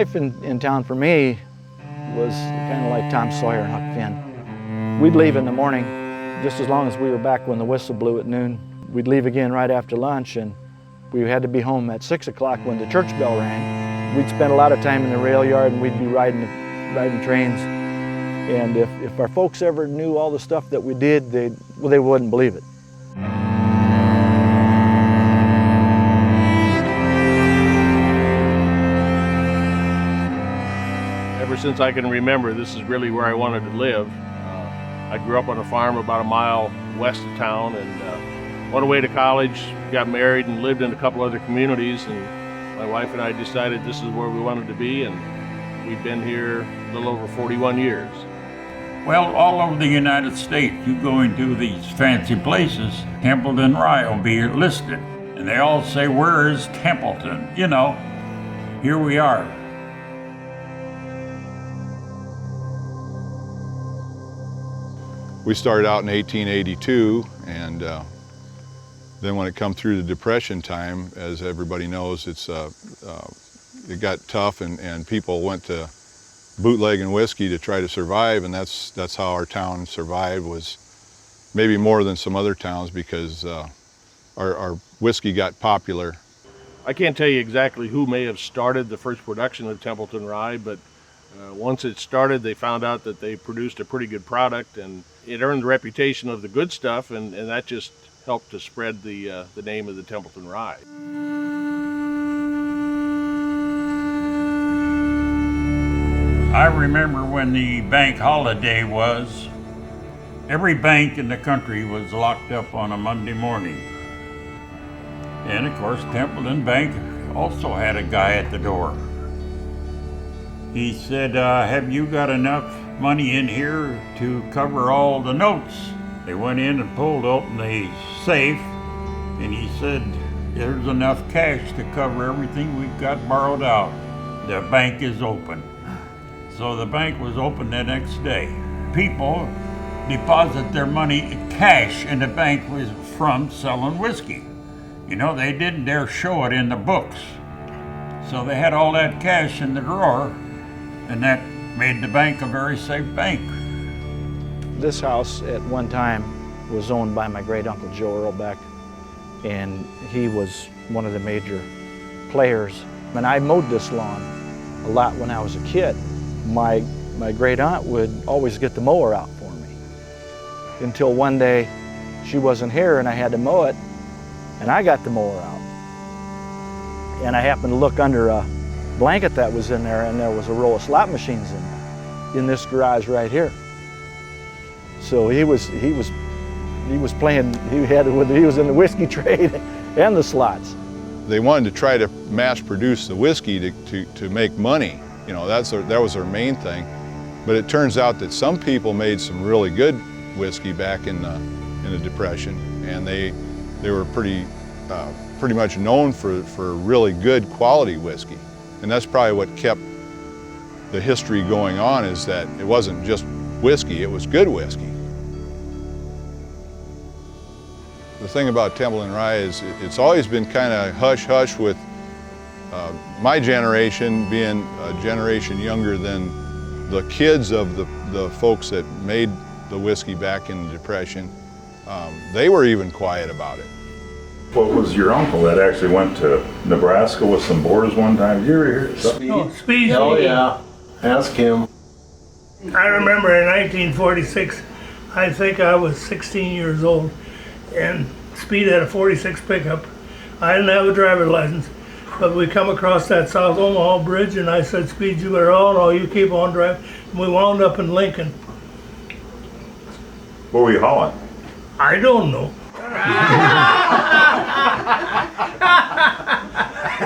life in town for me was kind of like Tom Sawyer and Huck Finn. We'd leave in the morning just as long as we were back when the whistle blew at noon. We'd leave again right after lunch, and we had to be home at 6 o'clock when the church bell rang. We'd spend a lot of time in the rail yard, and we'd be riding trains. And if our folks ever knew all the stuff that we did, they wouldn't believe it. Ever since I can remember, this is really where I wanted to live. I grew up on a farm about a mile west of town, and went away to college, got married, and lived in a couple other communities. And my wife and I decided this is where we wanted to be, and we've been here a little over 41 years. Well, all over the United States, you go into these fancy places, Templeton Rye will be listed. And they all say, where is Templeton? You know, here we are. We started out in 1882, and then when it come through the Depression time, as everybody knows, it got tough, and people went to bootlegging whiskey to try to survive, and that's how our town survived, was maybe more than some other towns, because our whiskey got popular. I can't tell you exactly who may have started the first production of Templeton Rye, but once it started, they found out that they produced a pretty good product, and it earned the reputation of the good stuff, and that just helped to spread the name of the Templeton Rye. I remember when the bank holiday was, every bank in the country was locked up on a Monday morning. And of course, Templeton Bank also had a guy at the door. He said, have you got enough money in here to cover all the notes? They went in and pulled open the safe, and he said, there's enough cash to cover everything we've got borrowed out. The bank is open. So the bank was open the next day. People deposit their money cash in the bank was from selling whiskey. You know, they didn't dare show it in the books. So they had all that cash in the drawer, and that made the bank a very safe bank. This house at one time was owned by my great uncle Joe Earlbeck, and he was one of the major players. And I mowed this lawn a lot when I was a kid. My great aunt would always get the mower out for me, until one day she wasn't here and I had to mow it, and I got the mower out. And I happened to look under a blanket that was in there, and there was a row of slot machines in this garage right here. So he was playing, he was in the whiskey trade and the slots. They wanted to try to mass produce the whiskey to make money. You know, that was their main thing. But it turns out that some people made some really good whiskey back in the Depression, and they were pretty much known for really good quality whiskey. And that's probably what kept the history going on, is that it wasn't just whiskey, it was good whiskey. The thing about Templeton Rye is it's always been kind of hush-hush, with my generation being a generation younger than the kids of the folks that made the whiskey back in the Depression. They were even quiet about it. What was your uncle that actually went to Nebraska with some boars one time? Did you ever hear something? Oh, Speed. Oh yeah, ask him. I remember in 1946, I think I was 16 years old, and Speed had a 46 pickup. I didn't have a driver's license, but we come across that South Omaha Bridge, and I said, Speed, you better, oh no, you keep on driving. And we wound up in Lincoln. What were you hauling? I don't know.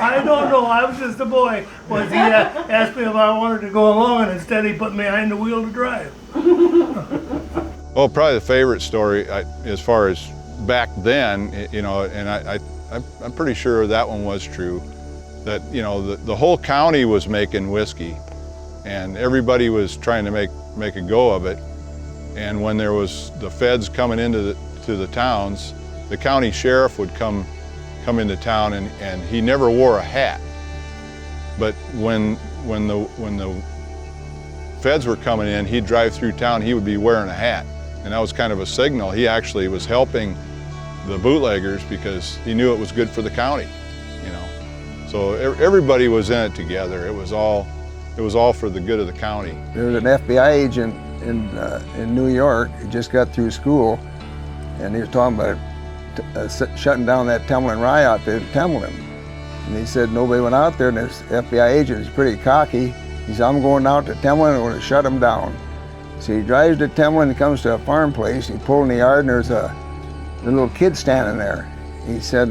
I don't know, I was just a boy. He asked me if I wanted to go along, and instead he put me behind the wheel to drive. Well, probably the favorite story, as far as back then, you know, and I'm pretty sure that one was true, that, you know, the whole county was making whiskey, and everybody was trying to make a go of it. And when there was the feds coming into the towns, the county sheriff would come into town, and he never wore a hat. But when when the feds were coming in, he'd drive through town, he would be wearing a hat. And that was kind of a signal. He actually was helping the bootleggers because he knew it was good for the county, you know. So everybody was in it together. It was all for the good of the county. There was an FBI agent in New York. He just got through school, and he was talking about shutting down that Templeton Rye out there in Templeton. And he said nobody went out there, and this FBI agent is pretty cocky. He said, I'm going out to Templeton and I'm going to shut them down. So he drives to Templeton and comes to a farm place. He pulled in the yard and there's a little kid standing there. He said,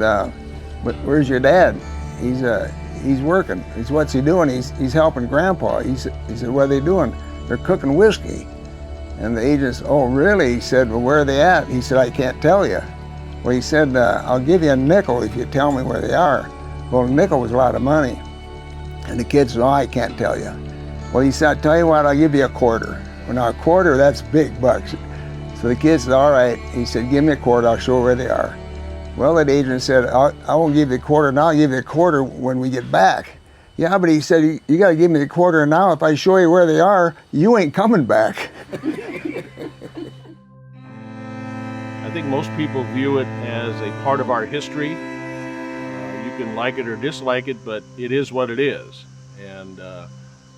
where's your dad? He's working. He said, what's he doing? He's helping Grandpa. He said, what are they doing? They're cooking whiskey. And the agent said, oh, really? He said, well, where are they at? He said, I can't tell you. Well, he said, I'll give you a nickel if you tell me where they are. Well, a nickel was a lot of money. And the kid said, oh, I can't tell you. Well, he said, I'll tell you what, I'll give you a quarter. Well, now a quarter, that's big bucks. So the kid said, all right. He said, give me a quarter, I'll show you where they are. Well, that agent said, I won't give you a quarter now, I'll give you a quarter when we get back. Yeah, but he said, you gotta give me the quarter now. If I show you where they are, you ain't coming back. I think most people view it as a part of our history. You can like it or dislike it, but it is what it is. And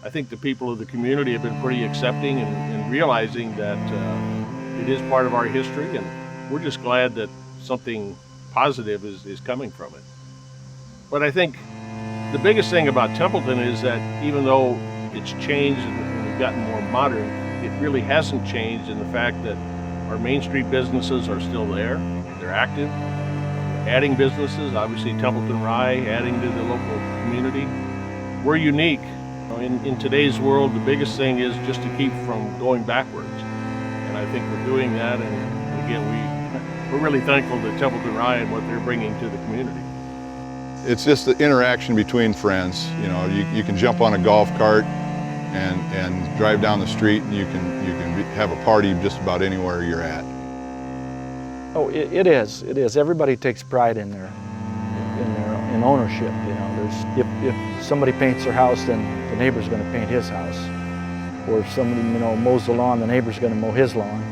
I think the people of the community have been pretty accepting and realizing that it is part of our history, and we're just glad that something positive is coming from it. But I think the biggest thing about Templeton is that even though it's changed and we've gotten more modern, it really hasn't changed in the fact that our Main Street businesses are still there. They're active, adding businesses, obviously Templeton Rye, adding to the local community. We're unique. In today's world, the biggest thing is just to keep from going backwards. And I think we're doing that, and again, we're really thankful to Templeton Rye and what they're bringing to the community. It's just the interaction between friends. You know, you can jump on a golf cart and drive down the street, and you can have a party just about anywhere you're at. Oh, it is. Everybody takes pride in in ownership. You know, if somebody paints their house, then the neighbor's going to paint his house. Or if somebody mows the lawn, the neighbor's going to mow his lawn.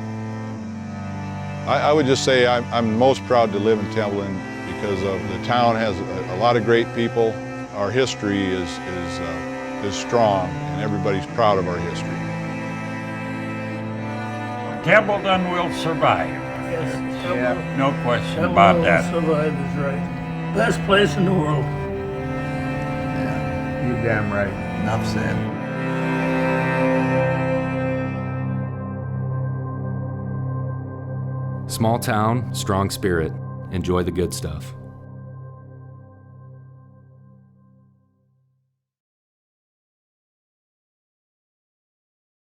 I would just say I'm most proud to live in Templeton because of the town has a lot of great people. Our history is strong, and everybody's proud of our history. Templeton will survive. Yes, No question Templeton about will that. survive is right. Best place in the world. Yeah, you're damn right. Enough said. Small town, strong spirit. Enjoy the good stuff.